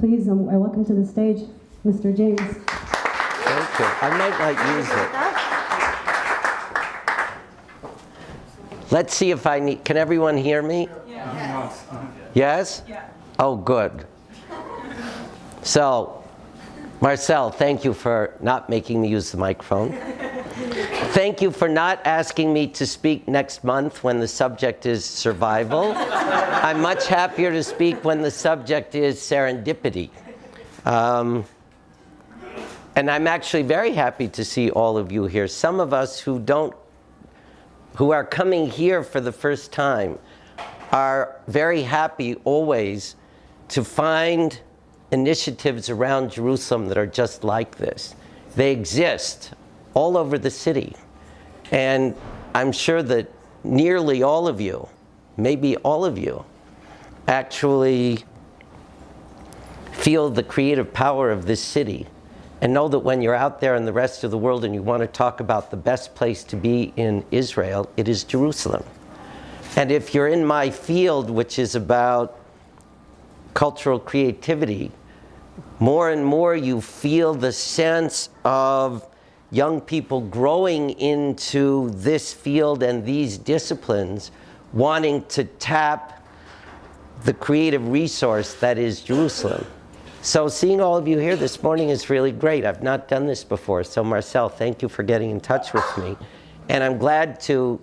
please, I welcome to the stage Mr. James. Thank you. I might not use it. Let's see if I need, can everyone hear me? Yeah. Yes? Yeah. Oh, good. So, Marcel, thank you for not making me use the microphone. Thank you for not asking me to speak next month when the subject is survival. I'm much happier to speak when the subject is serendipity. And I'm actually very happy to see all of you here. Some of us who are coming here for the first time are very happy always to find initiatives around Jerusalem that are just like this. They exist all over the city. And I'm sure that nearly all of you, maybe all of you, actually feel the creative power of this city and know that when you're out there in the rest of the world and you want to talk about the best place to be in Israel, it is Jerusalem. And if you're in my field, which is about cultural creativity, more and more you feel the sense of young people growing into this field and these disciplines, wanting to tap the creative resource that is Jerusalem. So seeing all of you here this morning is really great. I've not done this before. So Marcel, thank you for getting in touch with me. And I'm glad to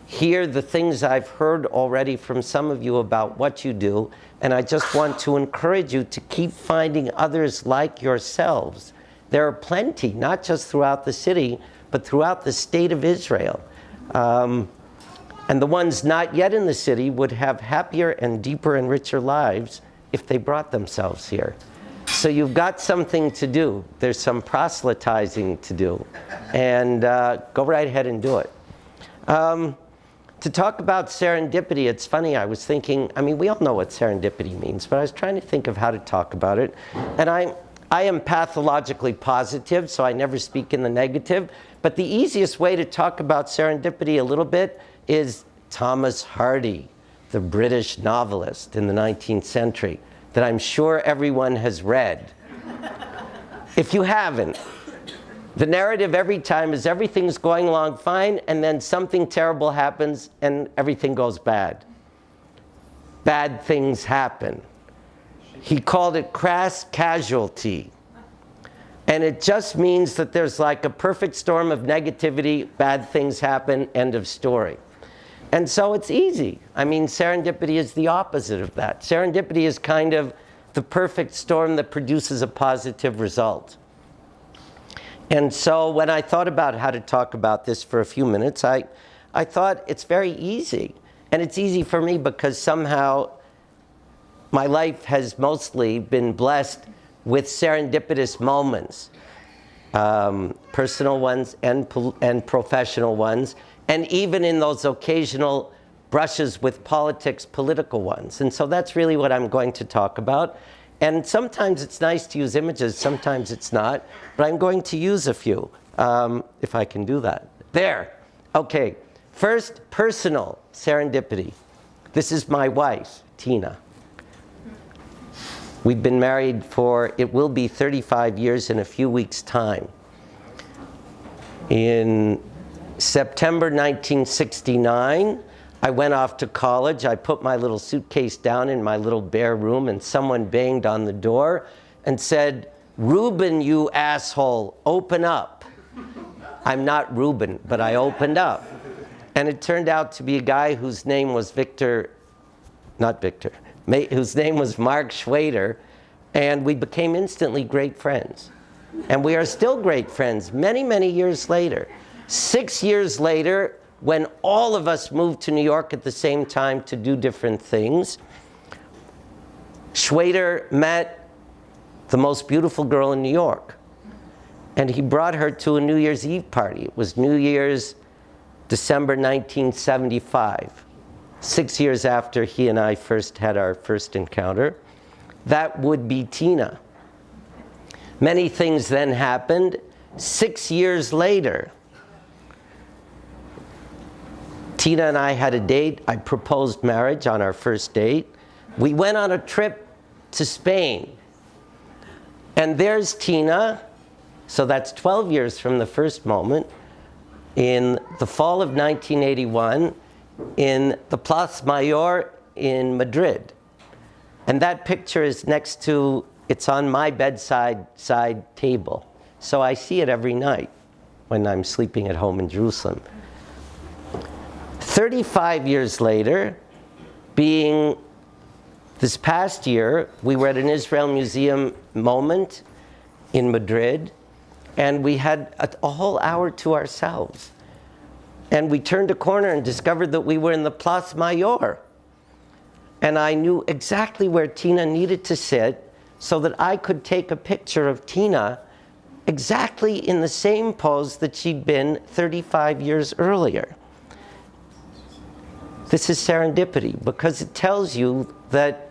hear the things I've heard already from some of you about what you do. And I just want to encourage you to keep finding others like yourselves. There are plenty, not just throughout the city, but throughout the state of Israel. And the ones not yet in the city would have happier and deeper and richer lives if they brought themselves here. So you've got something to do. There's some proselytizing to do. And go right ahead and do it. To talk about serendipity, it's funny, I was thinking, I mean, we all know what serendipity means, but I was trying to think of how to talk about it. And I am pathologically positive, so I never speak in the negative. But the easiest way to talk about serendipity a little bit is Thomas Hardy, the British novelist in the 19th century, that I'm sure everyone has read. If you haven't, the narrative every time is everything's going along fine, and then something terrible happens and everything goes bad. Bad things happen. He called it crass casualty. And it just means that there's like a perfect storm of negativity, bad things happen, end of story. And so it's easy. I mean, serendipity is the opposite of that. Serendipity is kind of the perfect storm that produces a positive result. And so when I thought about how to talk about this for a few minutes, I thought it's very easy. And it's easy for me because somehow my life has mostly been blessed with serendipitous moments, personal ones and professional ones, and even in those occasional brushes with politics, political ones. And so that's really what I'm going to talk about. And sometimes it's nice to use images, sometimes it's not, but I'm going to use a few, if I can do that. There, okay. First, personal serendipity. This is my wife, Tina. We've been married for, it will be 35 years in a few weeks' time. In September 1969, I went off to college. I put my little suitcase down in my little bare room, and someone banged on the door and said, "Reuben, you asshole, open up." I'm not Reuben, but I opened up. And it turned out to be a guy whose name was whose name was Mark Schwader, and we became instantly great friends. And we are still great friends many, many years later. 6 years later, when all of us moved to New York at the same time to do different things, Schwader met the most beautiful girl in New York. And he brought her to a New Year's Eve party. It was New Year's, December 1975, 6 years after he and I first had our first encounter. That would be Tina. Many things then happened. 6 years later, Tina and I had a date. I proposed marriage on our first date. We went on a trip to Spain. And there's Tina, so that's 12 years from the first moment, in the fall of 1981, in the Plaza Mayor in Madrid. And that picture is next to, it's on my bedside table. So I see it every night when I'm sleeping at home in Jerusalem. 35 years later, being this past year, we were at an Israel Museum moment in Madrid, and we had a whole hour to ourselves. And we turned a corner and discovered that we were in the Plaza Mayor. And I knew exactly where Tina needed to sit so that I could take a picture of Tina exactly in the same pose that she'd been 35 years earlier. This is serendipity, because it tells you that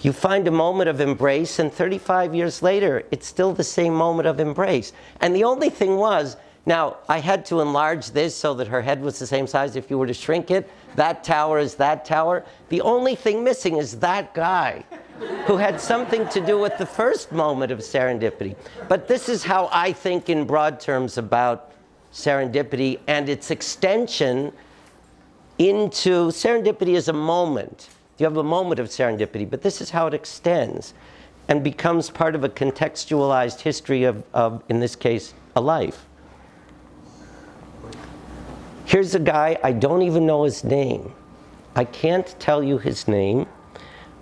you find a moment of embrace, and 35 years later, it's still the same moment of embrace. And the only thing was, now, I had to enlarge this so that her head was the same size. If you were to shrink it, that tower is that tower. The only thing missing is that guy who had something to do with the first moment of serendipity. But this is how I think in broad terms about serendipity and its extension into, serendipity is a moment. You have a moment of serendipity, but this is how it extends and becomes part of a contextualized history of, in this case, a life. Here's a guy, I don't even know his name. I can't tell you his name,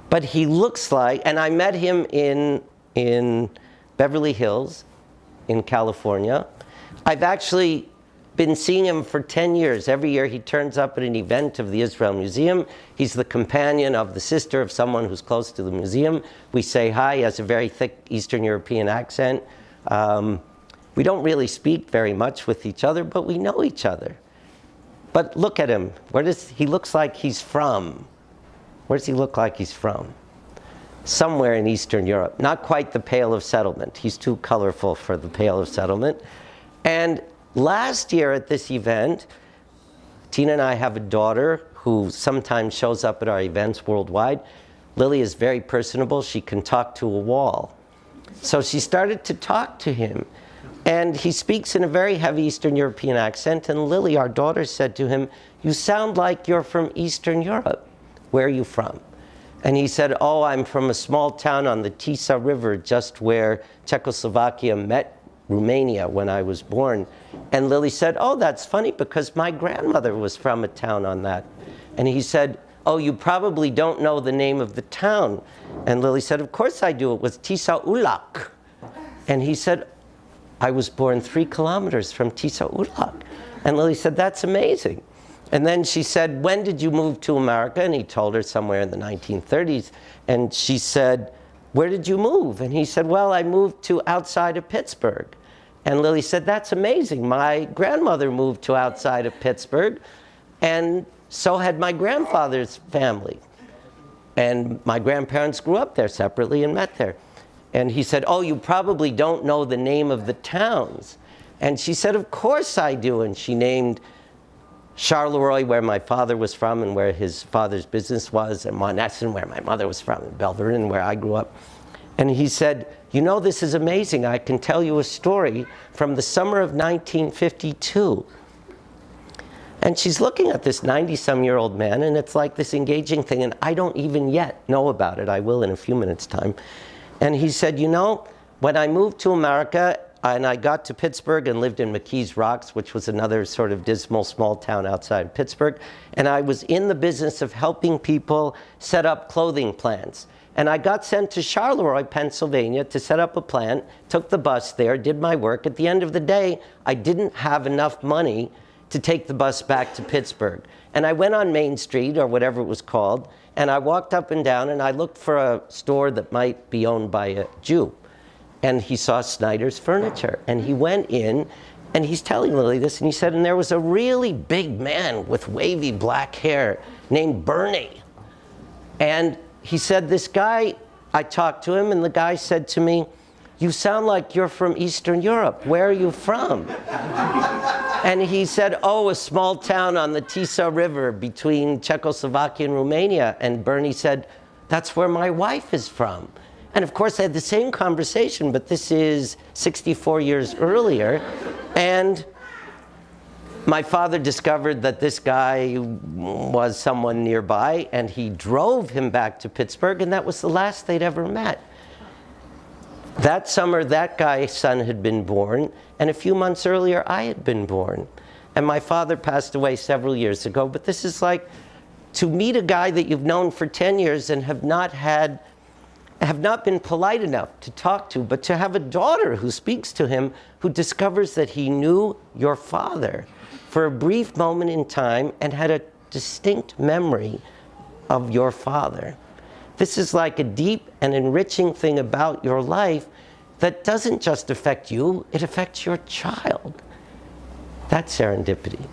but he looks like, and I met him in Beverly Hills in California. I've actually been seeing him for 10 years. Every year he turns up at an event of the Israel Museum. He's the companion of the sister of someone who's close to the museum. We say hi. He has a very thick Eastern European accent. We don't really speak very much with each other, but we know each other. But look at him. Where does he looks like he's from? Where does he look like he's from? Somewhere in Eastern Europe. Not quite the Pale of Settlement. He's too colorful for the Pale of Settlement. And last year at this event, Tina and I have a daughter who sometimes shows up at our events worldwide. Lily is very personable. She can talk to a wall. So she started to talk to him. And he speaks in a very heavy Eastern European accent. And Lily, our daughter, said to him, "You sound like you're from Eastern Europe. Where are you from?" And he said, "Oh, I'm from a small town on the Tisa River, just where Czechoslovakia met Romania when I was born." And Lily said, "Oh, that's funny, because my grandmother was from a town on that." And he said, "Oh, you probably don't know the name of the town." And Lily said, "Of course I do. It was Tisa Ulak." And he said, "I was born 3 kilometers from Tisa Ulak." And Lily said, "That's amazing." And then she said, "When did you move to America?" And he told her somewhere in the 1930s. And she said, "Where did you move?" And he said, "Well, I moved to outside of Pittsburgh." And Lily said, "That's amazing. My grandmother moved to outside of Pittsburgh, and so had my grandfather's family. And my grandparents grew up there separately and met there." And he said, "Oh, you probably don't know the name of the towns." And she said, "Of course I do." And she named Charleroi, where my father was from and where his father's business was, and Monessen, where my mother was from, and Belverin, where I grew up. And he said, "You know, this is amazing. I can tell you a story from the summer of 1952. And she's looking at this 90-some-year-old man, and it's like this engaging thing, and I don't even yet know about it. I will in a few minutes' time. And he said, "You know, when I moved to America, and I got to Pittsburgh and lived in McKees Rocks, which was another sort of dismal small town outside of Pittsburgh, and I was in the business of helping people set up clothing plants. And I got sent to Charleroi, Pennsylvania, to set up a plant, took the bus there, did my work. At the end of the day, I didn't have enough money to take the bus back to Pittsburgh. And I went on Main Street, or whatever it was called, and I walked up and down, and I looked for a store that might be owned by a Jew. And he saw Snyder's Furniture. And he went in, and he's telling Lily this, and he said, and there was a really big man with wavy black hair named Bernie. And he said, this guy, I talked to him, and the guy said to me, "You sound like you're from Eastern Europe. Where are you from?" And he said, "Oh, a small town on the Tisa River between Czechoslovakia and Romania." And Bernie said, That's where my wife is from. And of course, I had the same conversation, but this is 64 years earlier. And my father discovered that this guy was someone nearby, and he drove him back to Pittsburgh, and that was the last they'd ever met. That summer, that guy's son had been born, and a few months earlier, I had been born. And my father passed away several years ago, but this is like to meet a guy that you've known for 10 years and have not been polite enough to talk to, but to have a daughter who speaks to him, who discovers that he knew your father for a brief moment in time and had a distinct memory of your father. This is like a deep and enriching thing about your life that doesn't just affect you, it affects your child. That's serendipity.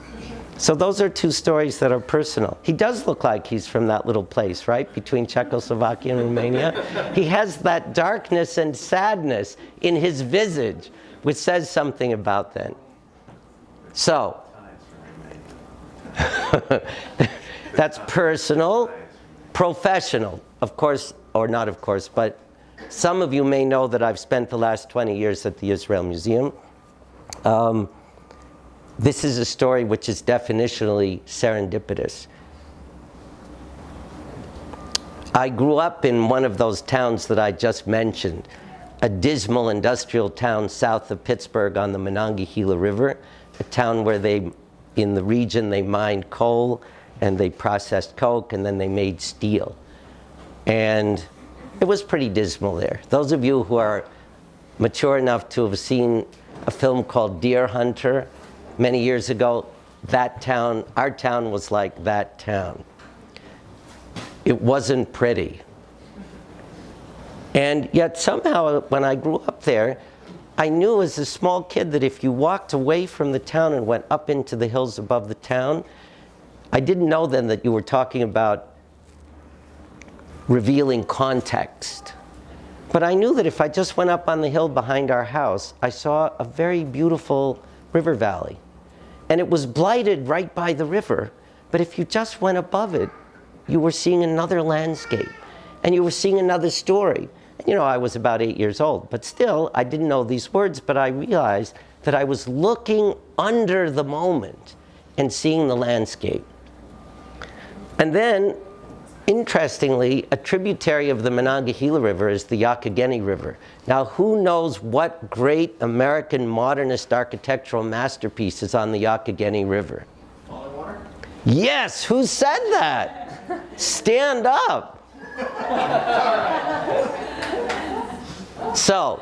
So those are two stories that are personal. He does look like he's from that little place, right, between Czechoslovakia and Romania. He has that darkness and sadness in his visage, which says something about that. So, that's personal. Professional, of course, or not of course, but some of you may know that I've spent the last 20 years at the Israel Museum. This is a story which is definitionally serendipitous. I grew up in one of those towns that I just mentioned, a dismal industrial town south of Pittsburgh on the Monongahela River, a town where in the region, they mined coal and they processed coke and then they made steel. And it was pretty dismal there. Those of you who are mature enough to have seen a film called Deer Hunter, many years ago, that town, our town was like that town. It wasn't pretty. And yet somehow, when I grew up there, I knew as a small kid that if you walked away from the town and went up into the hills above the town, I didn't know then that you were talking about revealing context. But I knew that if I just went up on the hill behind our house, I saw a very beautiful river valley. And it was blighted right by the river. But if you just went above it, you were seeing another landscape. And you were seeing another story. And, you know, I was about 8 years old. But still, I didn't know these words. But I realized that I was looking under the moment and seeing the landscape. And then, interestingly, a tributary of the Monongahela River is the Youghiogheny River. Now, who knows what great American modernist architectural masterpiece is on the Youghiogheny River? Falling water? Yes, who said that? Stand up. So,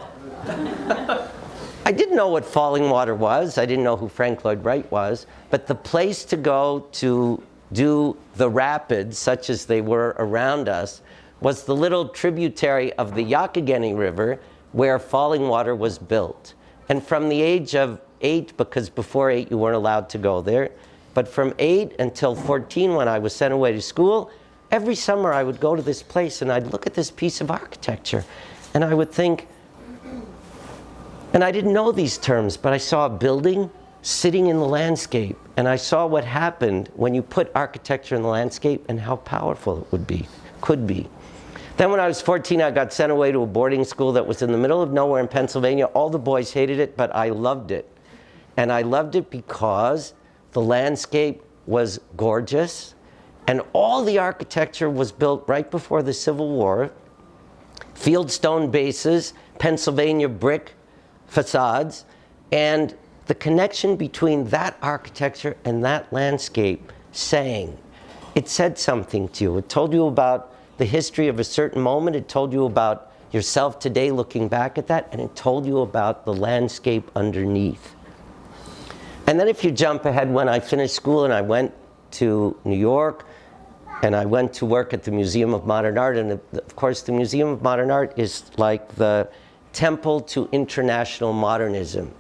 I didn't know what falling water was. I didn't know who Frank Lloyd Wright was. But the place to go to do the rapids, such as they were around us, was the little tributary of the Youghiogheny River where falling water was built. And from the age of 8, because before 8 you weren't allowed to go there, but from 8 until 14 when I was sent away to school, every summer I would go to this place and I'd look at this piece of architecture and I would think, and I didn't know these terms, but I saw a building sitting in the landscape, and I saw what happened when you put architecture in the landscape and how powerful it could be. Then when I was 14, I got sent away to a boarding school that was in the middle of nowhere in Pennsylvania. All the boys hated it, but I loved it. And I loved it because the landscape was gorgeous, and all the architecture was built right before the Civil War. Fieldstone bases, Pennsylvania brick facades, and the connection between that architecture and that landscape sang. It said something to you. It told you about the history of a certain moment. It told you about yourself today looking back at that, and it told you about the landscape underneath. And then if you jump ahead, when I finished school and I went to New York, and I went to work at the Museum of Modern Art, and of course the Museum of Modern Art is like the temple to international modernism.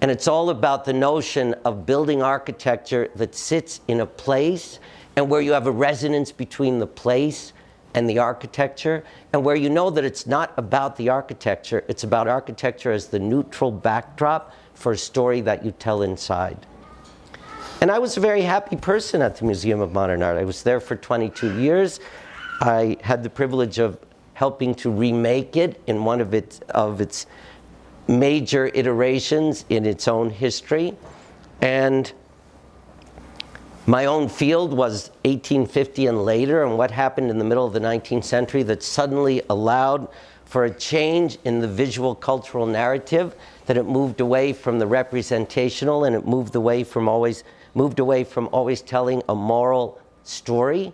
And it's all about the notion of building architecture that sits in a place and where you have a resonance between the place and the architecture, and where you know that it's not about the architecture, it's about architecture as the neutral backdrop for a story that you tell inside. And I was a very happy person at the Museum of Modern Art. I was there for 22 years, I had the privilege of helping to remake it in one of its major iterations in its own history. And my own field was 1850 and later, and what happened in the middle of the 19th century that suddenly allowed for a change in the visual cultural narrative, that it moved away from the representational and it moved away from always telling a moral story,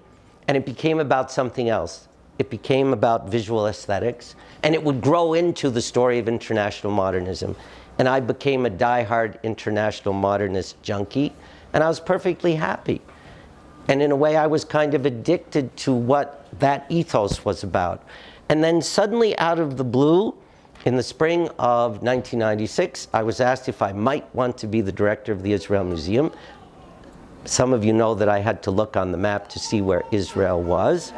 and it became about something else. It became about visual aesthetics, and it would grow into the story of international modernism. And I became a diehard international modernist junkie, and I was perfectly happy. And in a way, I was kind of addicted to what that ethos was about. And then suddenly, out of the blue, in the spring of 1996, I was asked if I might want to be the director of the Israel Museum. Some of you know that I had to look on the map to see where Israel was.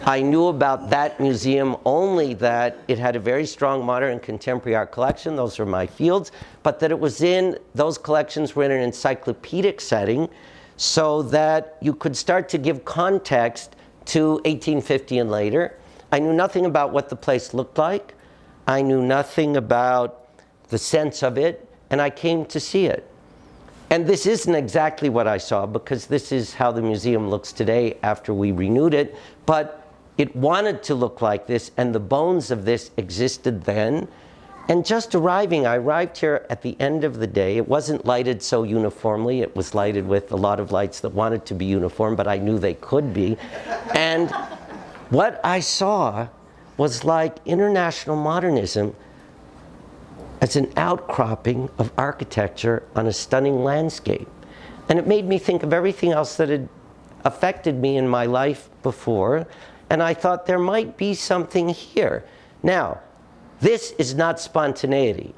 I knew about that museum only that it had a very strong modern and contemporary art collection. Those are my fields. But that it was those collections were in an encyclopedic setting so that you could start to give context to 1850 and later. I knew nothing about what the place looked like. I knew nothing about the sense of it, and I came to see it. And this isn't exactly what I saw, because this is how the museum looks today after we renewed it, but it wanted to look like this, and the bones of this existed then. And just arriving, I arrived here at the end of the day. It wasn't lighted so uniformly. It was lighted with a lot of lights that wanted to be uniform, but I knew they could be. And what I saw was like international modernism as an outcropping of architecture on a stunning landscape. And it made me think of everything else that had affected me in my life before, and I thought there might be something here. Now, this is not spontaneity,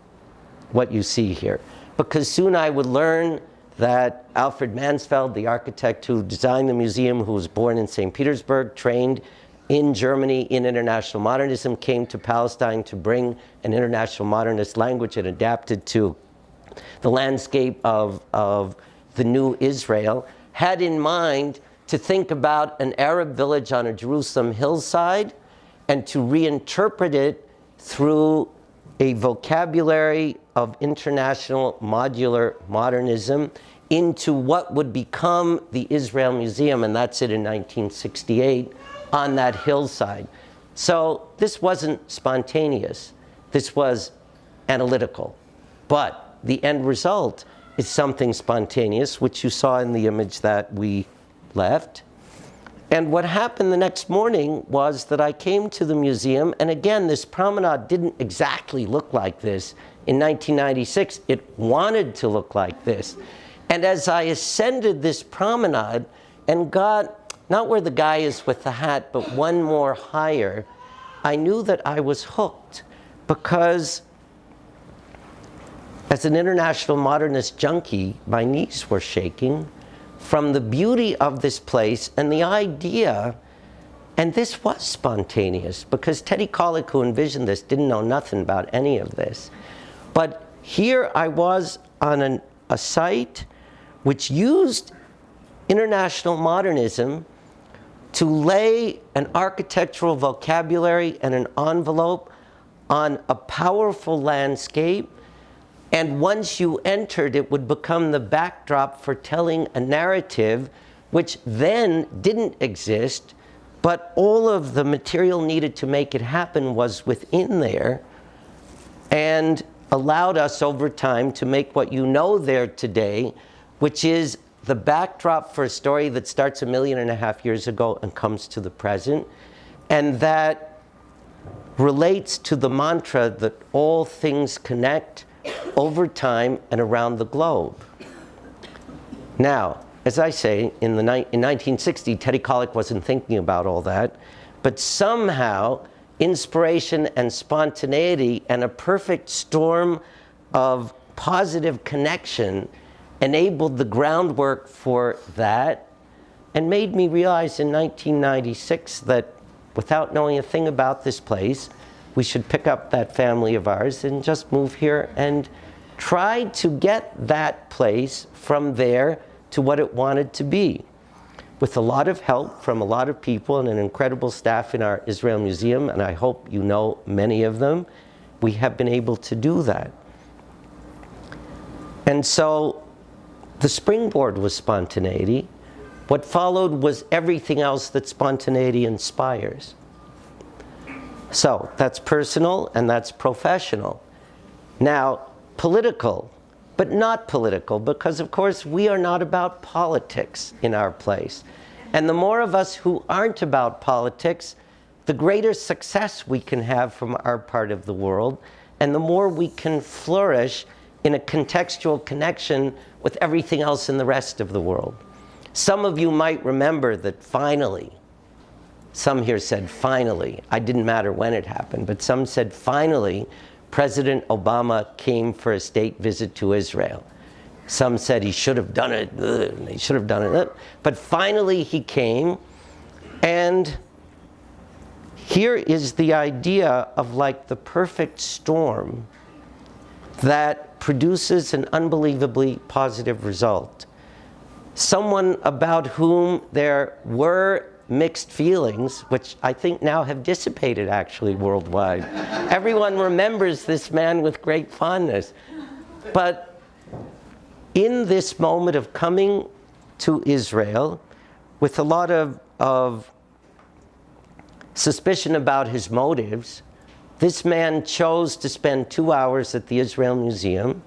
what you see here, because soon I would learn that Alfred Mansfeld, the architect who designed the museum, who was born in St. Petersburg, trained in Germany in international modernism, came to Palestine to bring an international modernist language and adapt it to the landscape of the new Israel, had in mind to think about an Arab village on a Jerusalem hillside and to reinterpret it through a vocabulary of international modular modernism into what would become the Israel Museum, and that's it in 1968. On that hillside. So this wasn't spontaneous. This was analytical. But the end result is something spontaneous, which you saw in the image that we left. And what happened the next morning was that I came to the museum, and again, this promenade didn't exactly look like this. In 1996, it wanted to look like this. And as I ascended this promenade and got not where the guy is with the hat, but one more higher, I knew that I was hooked, because as an international modernist junkie, my knees were shaking from the beauty of this place and the idea, and this was spontaneous, because Teddy Kollek, who envisioned this, didn't know nothing about any of this. But here I was on a site which used international modernism to lay an architectural vocabulary and an envelope on a powerful landscape, and once you entered, it would become the backdrop for telling a narrative which then didn't exist, but all of the material needed to make it happen was within there, and allowed us over time to make what you know there today, which is the backdrop for a story that starts 1.5 million years ago and comes to the present, and that relates to the mantra that all things connect over time and around the globe. Now, as I say, in 1960, Teddy Kollek wasn't thinking about all that, but somehow inspiration and spontaneity and a perfect storm of positive connection enabled the groundwork for that, and made me realize in 1996 that without knowing a thing about this place, we should pick up that family of ours and just move here and try to get that place from there to what it wanted to be. with a lot of help from a lot of people and an incredible staff in our Israel Museum, and I hope you know many of them, we have been able to do that. And so the springboard was spontaneity. What followed was everything else that spontaneity inspires. So that's personal and that's professional. Now, political, but not political, because of course we are not about politics in our place. And the more of us who aren't about politics, the greater success we can have from our part of the world, and the more we can flourish in a contextual connection with everything else in the rest of the world. Some of you might remember that finally, some here said finally, I didn't matter when it happened, but some said finally, President Obama came for a state visit to Israel. Some said he should have done it, he should have done it, but finally he came. And here is the idea of like the perfect storm that produces an unbelievably positive result. Someone about whom there were mixed feelings, which I think now have dissipated actually worldwide. Everyone remembers this man with great fondness. But in this moment of coming to Israel, with a lot of suspicion about his motives, this man chose to spend 2 hours at the Israel Museum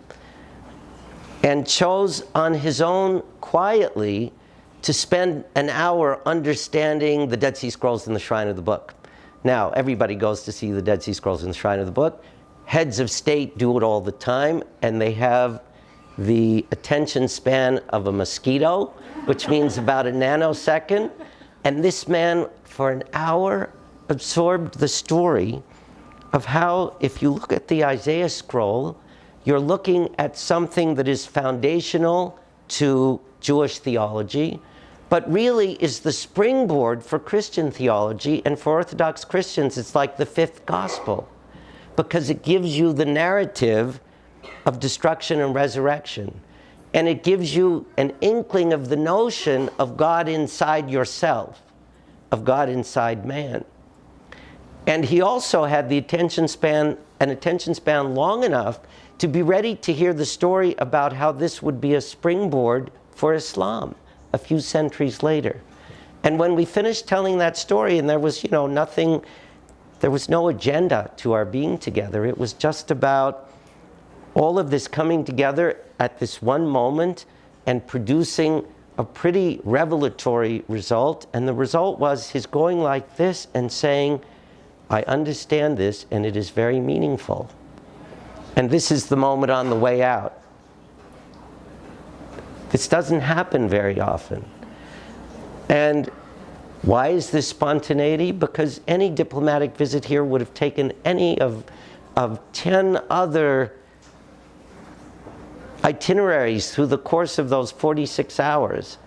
and chose on his own quietly to spend an hour understanding the Dead Sea Scrolls and the Shrine of the Book. Now, everybody goes to see the Dead Sea Scrolls and the Shrine of the Book. Heads of state do it all the time, and they have the attention span of a mosquito, which means about a nanosecond. And this man, for an hour, absorbed the story of how, if you look at the Isaiah scroll, you're looking at something that is foundational to Jewish theology, but really is the springboard for Christian theology. And for Orthodox Christians, it's like the fifth gospel, because it gives you the narrative of destruction and resurrection. And it gives you an inkling of the notion of God inside yourself, of God inside man. And he also had the attention span long enough to be ready to hear the story about how this would be a springboard for Islam a few centuries later. And when we finished telling that story, and there was, nothing, there was no agenda to our being together. It was just about all of this coming together at this one moment and producing a pretty revelatory result. And the result was his going like this and saying, I understand this, and it is very meaningful. And this is the moment on the way out. This doesn't happen very often. And why is this spontaneity? Because any diplomatic visit here would have taken any of 10 other itineraries through the course of those 46 hours.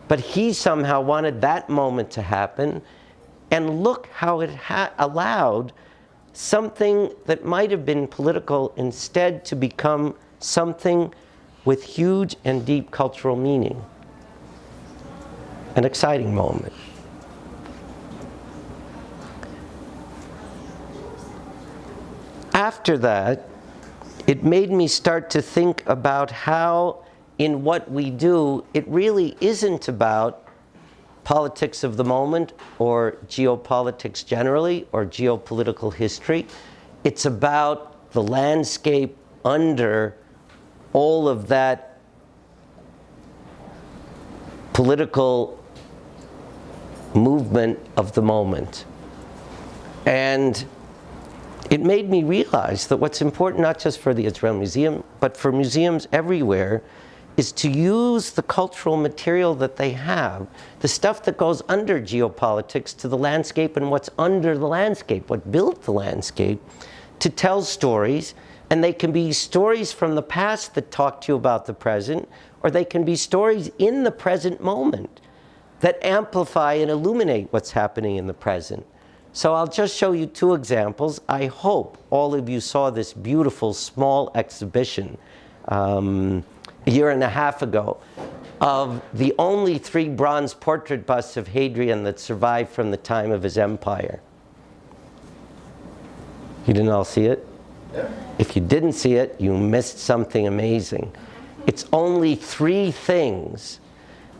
But he somehow wanted that moment to happen. And look how it allowed something that might have been political instead to become something with huge and deep cultural meaning. An exciting moment. After that, it made me start to think about how, in what we do, it really isn't about politics of the moment or geopolitics generally or geopolitical history. It's about the landscape under all of that political movement of the moment. And it made me realize that what's important, not just for the Israel Museum, but for museums everywhere, is to use the cultural material that they have, the stuff that goes under geopolitics, to the landscape and what's under the landscape, what built the landscape, to tell stories. And they can be stories from the past that talk to you about the present, or they can be stories in the present moment that amplify and illuminate what's happening in the present. So I'll just show you two examples. I hope all of you saw this beautiful small exhibition a year and a half ago. of the only 3 bronze portrait busts of Hadrian that survived from the time of his empire. You didn't all see it? Yeah. If you didn't see it, you missed something amazing. It's only 3 things.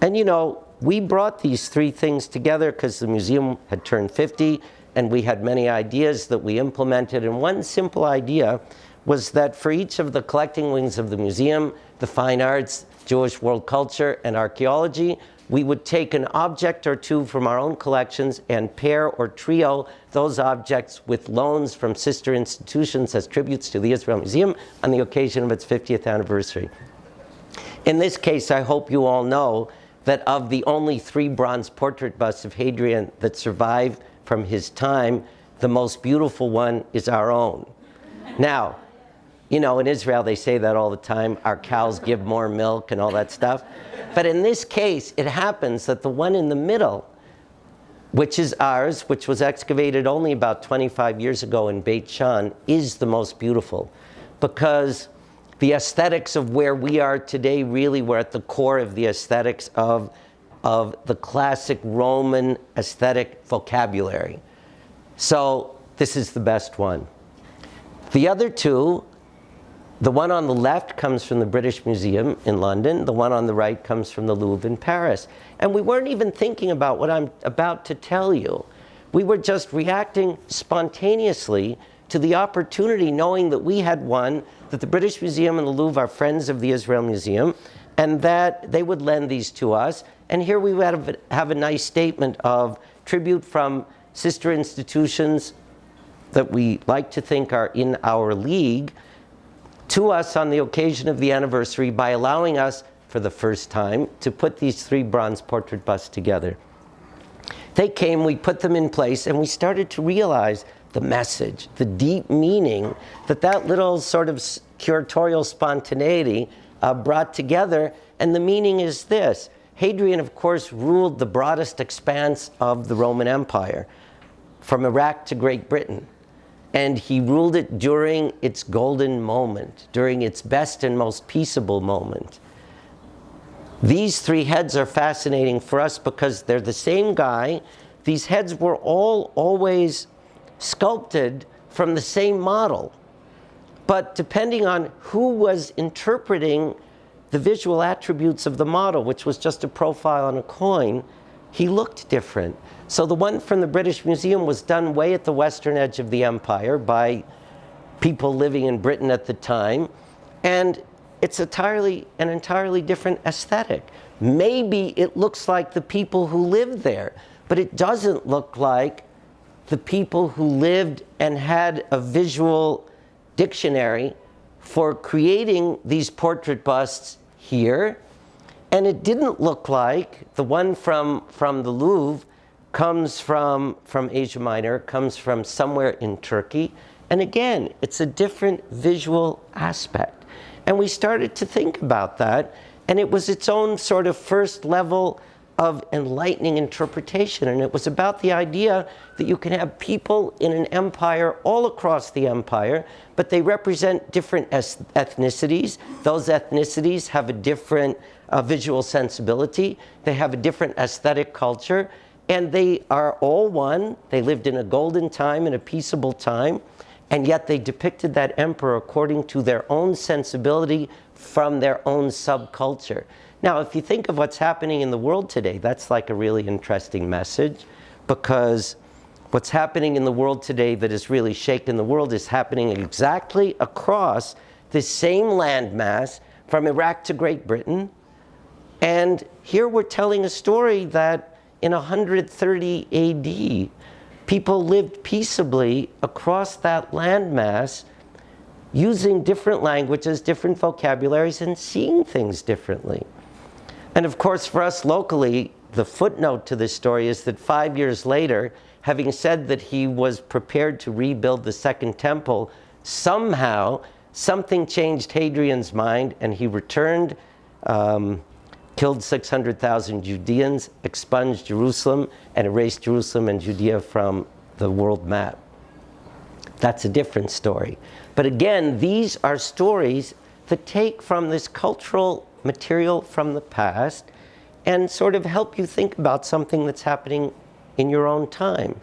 And you know, we brought these 3 things together because the museum had turned 50 and we had many ideas that we implemented. And one simple idea was that for each of the collecting wings of the museum, the fine arts, Jewish world culture, and archaeology, we would take an object or 2 from our own collections and pair or trio those objects with loans from sister institutions as tributes to the Israel Museum on the occasion of its 50th anniversary. In this case, I hope you all know that of the only 3 bronze portrait busts of Hadrian that survived from his time, the most beautiful one is our own. Now, you know, in Israel, they say that all the time, our cows give more milk and all that stuff. But in this case, it happens that the one in the middle, which is ours, which was excavated only about 25 years ago in Beit Shan, is the most beautiful. Because the aesthetics of where we are today really were at the core of the aesthetics of the classic Roman aesthetic vocabulary. So this is the best one. The other 2, the one on the left comes from the British Museum in London. The one on the right comes from the Louvre in Paris. And we weren't even thinking about what I'm about to tell you. We were just reacting spontaneously to the opportunity, knowing that we had one, that the British Museum and the Louvre are friends of the Israel Museum, and that they would lend these to us. And here we would have a nice statement of tribute from sister institutions that we like to think are in our league, to us on the occasion of the anniversary by allowing us, for the first time, to put these 3 bronze portrait busts together. They came, we put them in place, and we started to realize the message, the deep meaning that that little sort of curatorial spontaneity brought together. And the meaning is this. Hadrian, of course, ruled the broadest expanse of the Roman Empire, from Iraq to Great Britain. And he ruled it during its golden moment, during its best and most peaceable moment. These 3 heads are fascinating for us because they're the same guy. These heads were all always sculpted from the same model. But depending on who was interpreting the visual attributes of the model, which was just a profile on a coin, he looked different. So the one from the British Museum was done way at the western edge of the empire by people living in Britain at the time. And it's an entirely different aesthetic. Maybe it looks like the people who lived there, but it doesn't look like the people who lived and had a visual dictionary for creating these portrait busts here. And it didn't look like the one from the Louvre comes from Asia Minor, comes from somewhere in Turkey. And again, it's a different visual aspect. And we started to think about that, and it was its own sort of first level of enlightening interpretation. And it was about the idea that you can have people in an empire all across the empire, but they represent different ethnicities. Those ethnicities have a different visual sensibility. They have a different aesthetic culture. And they are all one. They lived in a golden time, in a peaceable time, and yet they depicted that emperor according to their own sensibility from their own subculture. Now, if you think of what's happening in the world today, that's like a really interesting message, because what's happening in the world today that has really shaken the world is happening exactly across the same landmass from Iraq to Great Britain. And here we're telling a story that in 130 AD, people lived peaceably across that landmass using different languages, different vocabularies, and seeing things differently. And of course, for us locally, the footnote to this story is that 5 years later, having said that he was prepared to rebuild the Second Temple, somehow something changed Hadrian's mind, and he returned, killed 600,000 Judeans, expunged Jerusalem, and erased Jerusalem and Judea from the world map. That's a different story. But again, these are stories that take from this cultural material from the past and sort of help you think about something that's happening in your own time.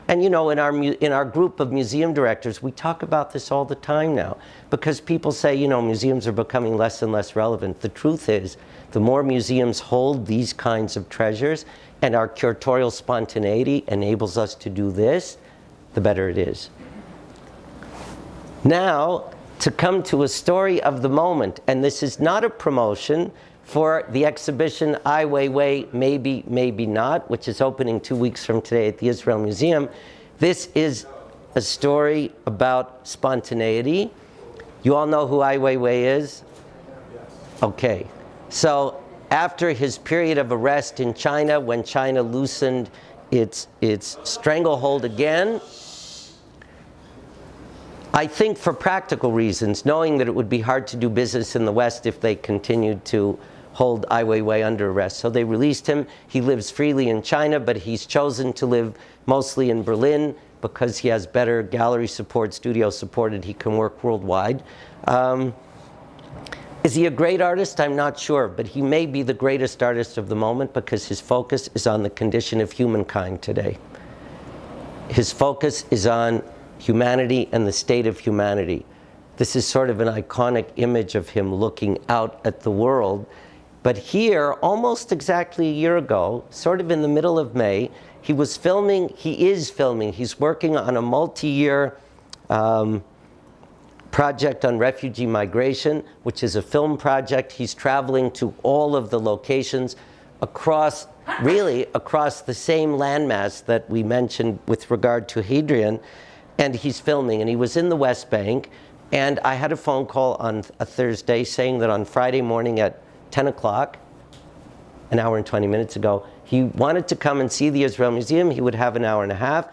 And you know, in our group of museum directors, we talk about this all the time now, because people say, you know, museums are becoming less and less relevant. The truth is, the more museums hold these kinds of treasures, and our curatorial spontaneity enables us to do this, the better it is. Now, to come to a story of the moment, and this is not a promotion for the exhibition Ai Weiwei, Maybe, Maybe Not, which is opening 2 weeks from today at the Israel Museum. This is a story about spontaneity. You all know who Ai Weiwei is? Okay. So after his period of arrest in China, when China loosened its stranglehold again, I think for practical reasons, knowing that it would be hard to do business in the West if they continued to hold Ai Weiwei under arrest. So they released him. He lives freely in China, but he's chosen to live mostly in Berlin because he has better gallery support, studio support, and he can work worldwide. Is he a great artist? I'm not sure, but he may be the greatest artist of the moment because his focus is on the condition of humankind today. His focus is on humanity and the state of humanity. This is sort of an iconic image of him looking out at the world. But here, almost exactly a year ago, sort of in the middle of May, he is filming, he's working on a multi-year project on refugee migration, which is a film project. He's traveling to all of the locations across, really across the same landmass that we mentioned with regard to Hadrian, and he's filming, and he was in the West Bank, and I had a phone call on a Thursday saying that on Friday morning at 10 o'clock, an hour and 20 minutes ago, he wanted to come and see the Israel Museum. He would have an hour and a half.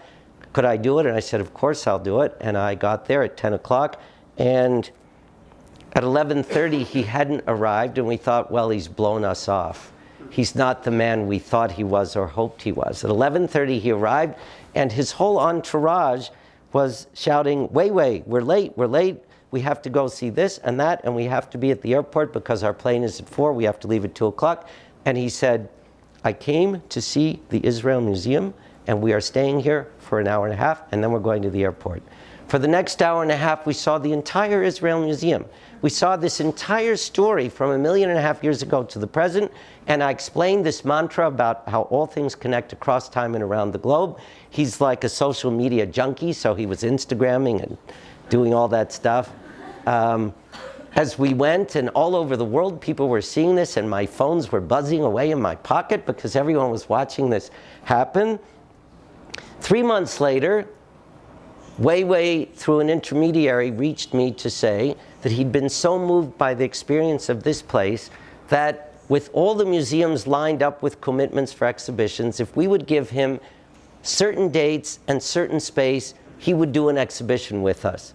Could I do it? And I said, of course I'll do it. And I got there at 10 o'clock. And at 11:30, he hadn't arrived. And we thought, well, he's blown us off. He's not the man we thought he was or hoped he was. At 11:30, he arrived. And his whole entourage was shouting, Weiwei, we're late, we're late. We have to go see this and that, and we have to be at the airport because our plane is at 4. We have to leave at 2 o'clock. And he said, I came to see the Israel Museum, and we are staying here for an hour and a half, and then we're going to the airport. For the next hour and a half, we saw the entire Israel Museum. We saw this entire story from 1.5 million years ago to the present, and I explained this mantra about how all things connect across time and around the globe. He's like a social media junkie, so he was Instagramming and doing all that stuff. As we went, and all over the world, people were seeing this, and my phones were buzzing away in my pocket because everyone was watching this happen. 3 months later, Weiwei, through an intermediary, reached me to say that he'd been so moved by the experience of this place that with all the museums lined up with commitments for exhibitions, if we would give him certain dates and certain space, he would do an exhibition with us.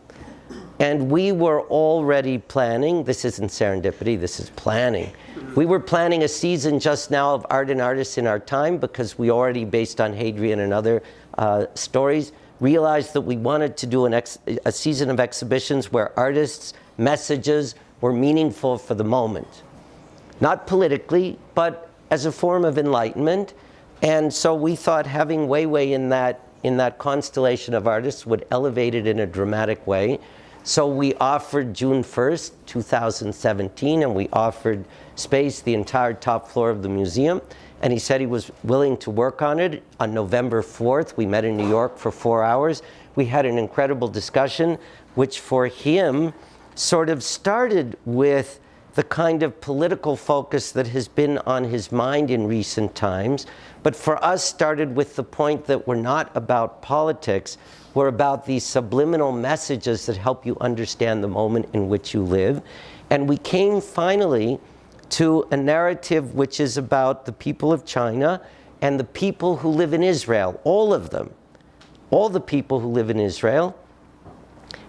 And we were already planning, this isn't serendipity, this is planning. We were planning a season just now of art and artists in our time because we already, based on Hadrian and other stories, realized that we wanted to do a season of exhibitions where artists' messages were meaningful for the moment. Not politically, but as a form of enlightenment. And so we thought having Weiwei in that constellation of artists would elevate it in a dramatic way. So we offered June 1st, 2017, and we offered space, the entire top floor of the museum. And he said he was willing to work on it. On November 4th, we met in New York for 4 hours. We had an incredible discussion, which for him sort of started with the kind of political focus that has been on his mind in recent times, but for us started with the point that we're not about politics, we're about these subliminal messages that help you understand the moment in which you live. And we came finally to a narrative which is about the people of China and the people who live in Israel, all of them, all the people who live in Israel,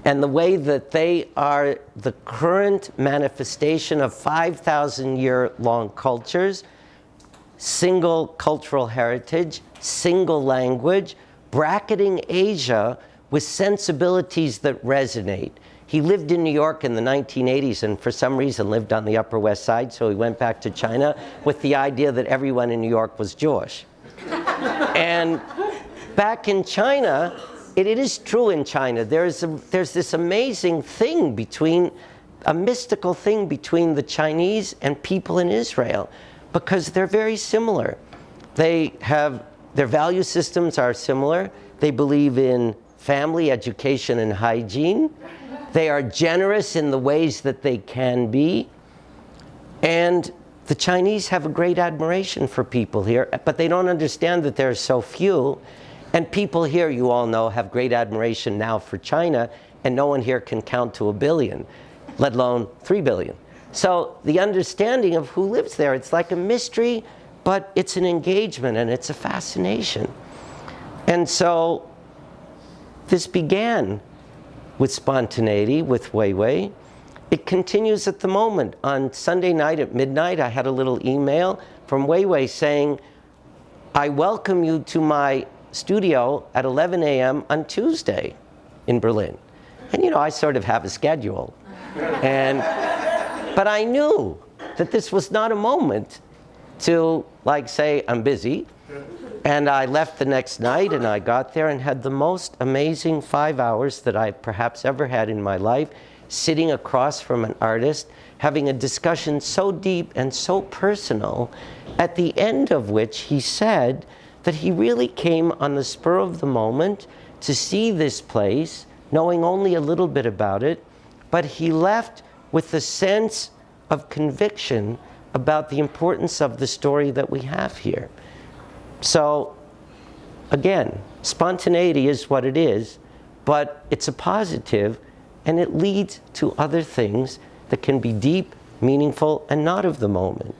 and the way that they are the current manifestation of 5,000-year-long cultures, single cultural heritage, single language, bracketing Asia with sensibilities that resonate. He lived in New York in the 1980s and for some reason lived on the Upper West Side, so he went back to China with the idea that everyone in New York was Jewish. And back in China, it is true in China, there's this amazing thing a mystical thing between the Chinese and people in Israel, because they're very similar. Their value systems are similar. They believe in family, education, and hygiene. They are generous in the ways that they can be. And the Chinese have a great admiration for people here, but they don't understand that there are so few. And people here, you all know, have great admiration now for China, and no one here can count to 1 billion, let alone 3 billion. So the understanding of who lives there, it's like a mystery, but it's an engagement and it's a fascination. And so this began with spontaneity, with Weiwei. It continues at the moment. On Sunday night at midnight, I had a little email from Weiwei saying, I welcome you to my studio at 11 a.m. on Tuesday in Berlin. And you know, I sort of have a schedule. But I knew that this was not a moment to like say, I'm busy. And I left the next night and I got there and had the most amazing 5 hours that I perhaps ever had in my life, sitting across from an artist, having a discussion so deep and so personal, at the end of which he said that he really came on the spur of the moment to see this place, knowing only a little bit about it, but he left with a sense of conviction about the importance of the story that we have here. So, again, spontaneity is what it is, but it's a positive, and it leads to other things that can be deep, meaningful, and not of the moment.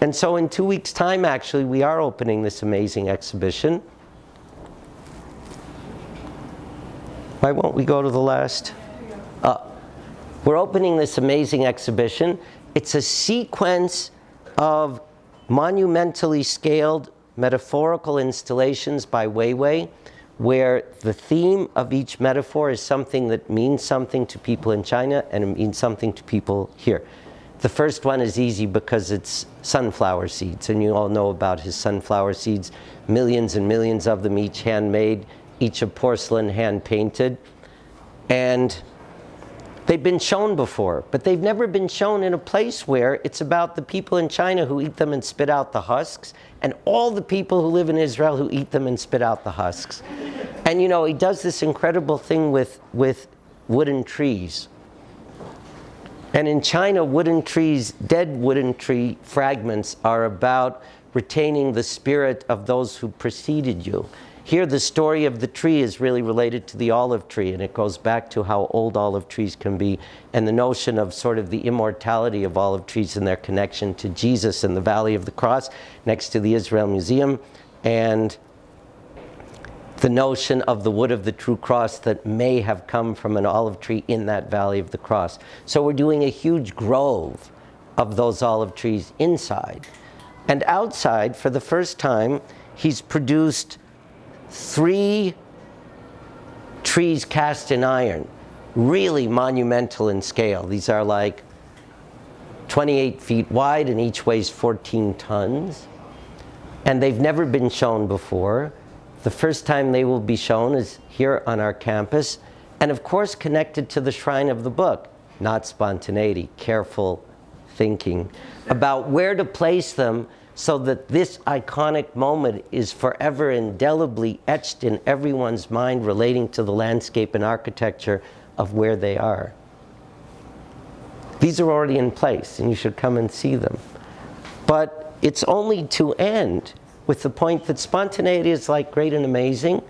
And so in 2 weeks' time, actually, we are opening this amazing exhibition. Why won't we go to the last? We're opening this amazing exhibition. It's a sequence of monumentally scaled metaphorical installations by Weiwei, where the theme of each metaphor is something that means something to people in China and it means something to people here. The first one is easy because it's sunflower seeds, and you all know about his sunflower seeds, millions and millions of them, each handmade, each of porcelain, hand-painted. And they've been shown before, but they've never been shown in a place where it's about the people in China who eat them and spit out the husks, and all the people who live in Israel who eat them and spit out the husks. And you know, he does this incredible thing with wooden trees. And in China, wooden trees, dead wooden tree fragments are about retaining the spirit of those who preceded you. Here, the story of the tree is really related to the olive tree, and it goes back to how old olive trees can be, and the notion of sort of the immortality of olive trees and their connection to Jesus in the Valley of the Cross, next to the Israel Museum, and the notion of the wood of the true cross that may have come from an olive tree in that Valley of the Cross. So we're doing a huge grove of those olive trees inside. And outside, for the first time, he's produced 3 trees cast in iron, really monumental in scale. These are like 28 feet wide and each weighs 14 tons. And they've never been shown before. The first time they will be shown is here on our campus, and of course connected to the shrine of the book, not spontaneity, careful thinking about where to place them so that this iconic moment is forever indelibly etched in everyone's mind relating to the landscape and architecture of where they are. These are already in place, and you should come and see them. But it's only to end with the point that spontaneity is like great and amazing.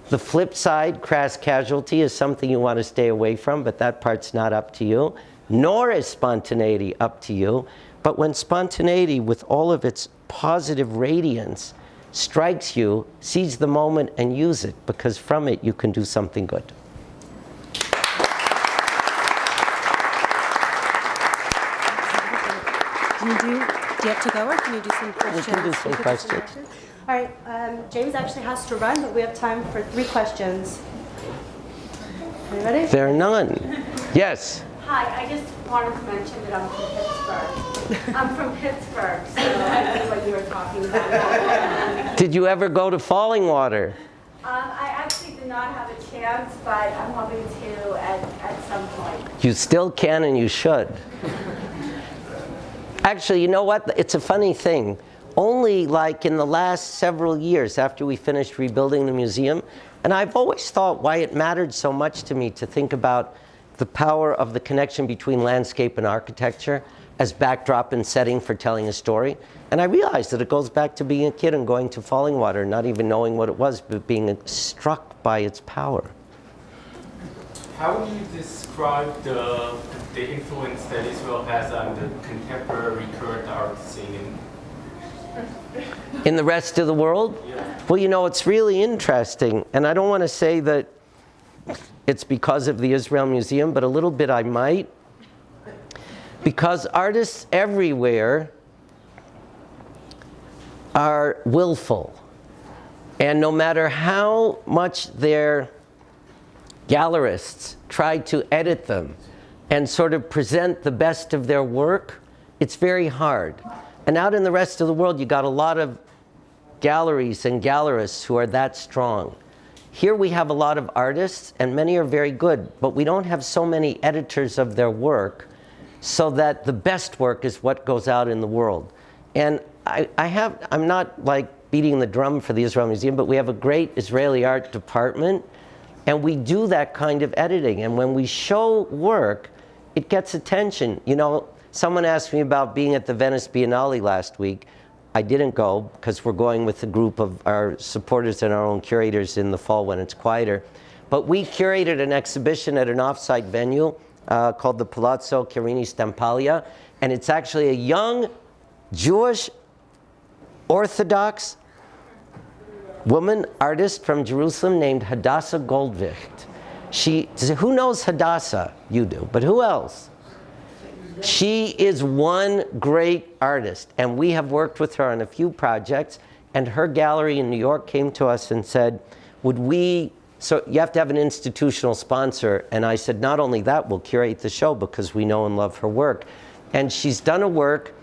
The flip side, crass casualty, is something you want to stay away from, but that part's not up to you. Nor is spontaneity up to you. But when spontaneity, with all of its positive radiance, strikes you, seize the moment and use it, because from it you can do something good. Do you have to go, or can you do some questions? We can do some questions. All right, James actually has to run, but we have time for 3 questions. Okay, ready? There are none. Yes. Hi, I just wanted to mention that I'm from Pittsburgh. I'm from Pittsburgh, so I knew what you were talking about. Did you ever go to Falling Water? I actually did not have a chance, but I'm hoping to at some point. You still can and you should. Actually, you know what? It's a funny thing. Only like in the last several years after we finished rebuilding the museum, and I've always thought why it mattered so much to me to think about the power of the connection between landscape and architecture as backdrop and setting for telling a story. And I realized that it goes back to being a kid and going to Falling Water, not even knowing what it was, but being struck by its power. How would you describe the influence that Israel has on the contemporary current art scene? In the rest of the world? Yeah. Well, you know, it's really interesting, and I don't want to say that it's because of the Israel Museum, but a little bit I might. Because artists everywhere are willful. And no matter how much their gallerists try to edit them and sort of present the best of their work, it's very hard. And out in the rest of the world, you got a lot of galleries and gallerists who are that strong. Here we have a lot of artists, and many are very good, but we don't have so many editors of their work so that the best work is what goes out in the world. And I'm not like beating the drum for the Israel Museum, but we have a great Israeli art department, and we do that kind of editing. And when we show work, it gets attention. You know, someone asked me about being at the Venice Biennale last week. I didn't go because we're going with a group of our supporters and our own curators in the fall when it's quieter. But we curated an exhibition at an off-site venue called the Palazzo Chiarini Stampaglia, and it's actually a young Jewish Orthodox woman artist from Jerusalem named Hadassah Goldwicht. Who knows Hadassah? You do, but who else? She is one great artist, and we have worked with her on a few projects, and her gallery in New York came to us and said, so you have to have an institutional sponsor, and I said, not only that, we'll curate the show because we know and love her work. And she's done a work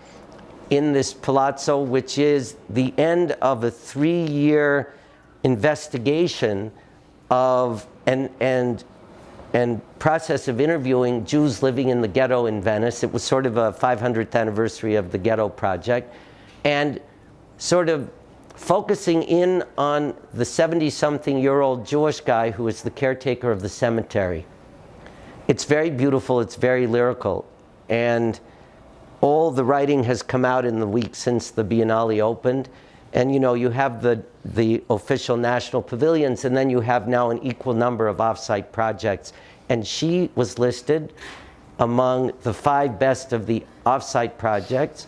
in this palazzo, which is the end of a 3-year investigation of and process of interviewing Jews living in the ghetto in Venice. It was sort of a 500th anniversary of the Ghetto Project, and sort of focusing in on the 70-something-year-old Jewish guy who is the caretaker of the cemetery. It's very beautiful, it's very lyrical, and all the writing has come out in the week since the Biennale opened. And you know, you have the official national pavilions, and then you have now an equal number of off-site projects. And she was listed among the 5 best of the off-site projects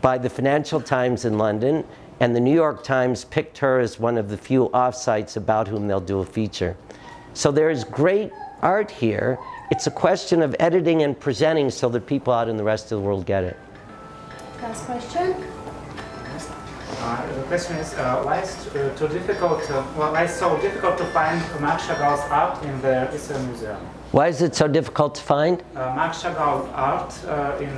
by the Financial Times in London, and the New York Times picked her as one of the few off-sites about whom they'll do a feature. So there is great art here. It's a question of editing and presenting so that people out in the rest of the world get it. Last question. The question is, why is why is it so difficult to find Marc Chagall's art in the Israel Museum? Why is it so difficult to find? Marc Chagall art in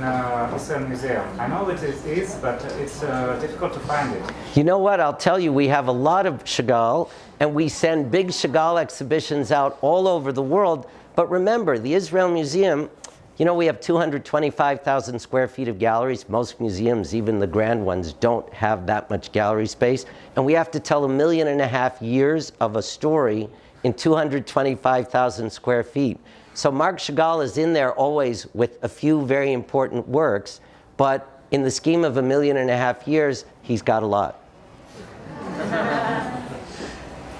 Israel Museum. I know it is, but it's difficult to find it. You know what? I'll tell you, we have a lot of Chagall, and we send big Chagall exhibitions out all over the world. But remember, the Israel Museum, you know, we have 225,000 square feet of galleries. Most museums, even the grand ones, don't have that much gallery space. And we have to tell 1.5 million years of a story in 225,000 square feet. So Marc Chagall is in there always with a few very important works, but in the scheme of 1.5 million years, he's got a lot.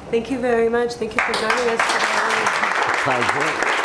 Thank you very much. Thank you for joining us today. Pleasure.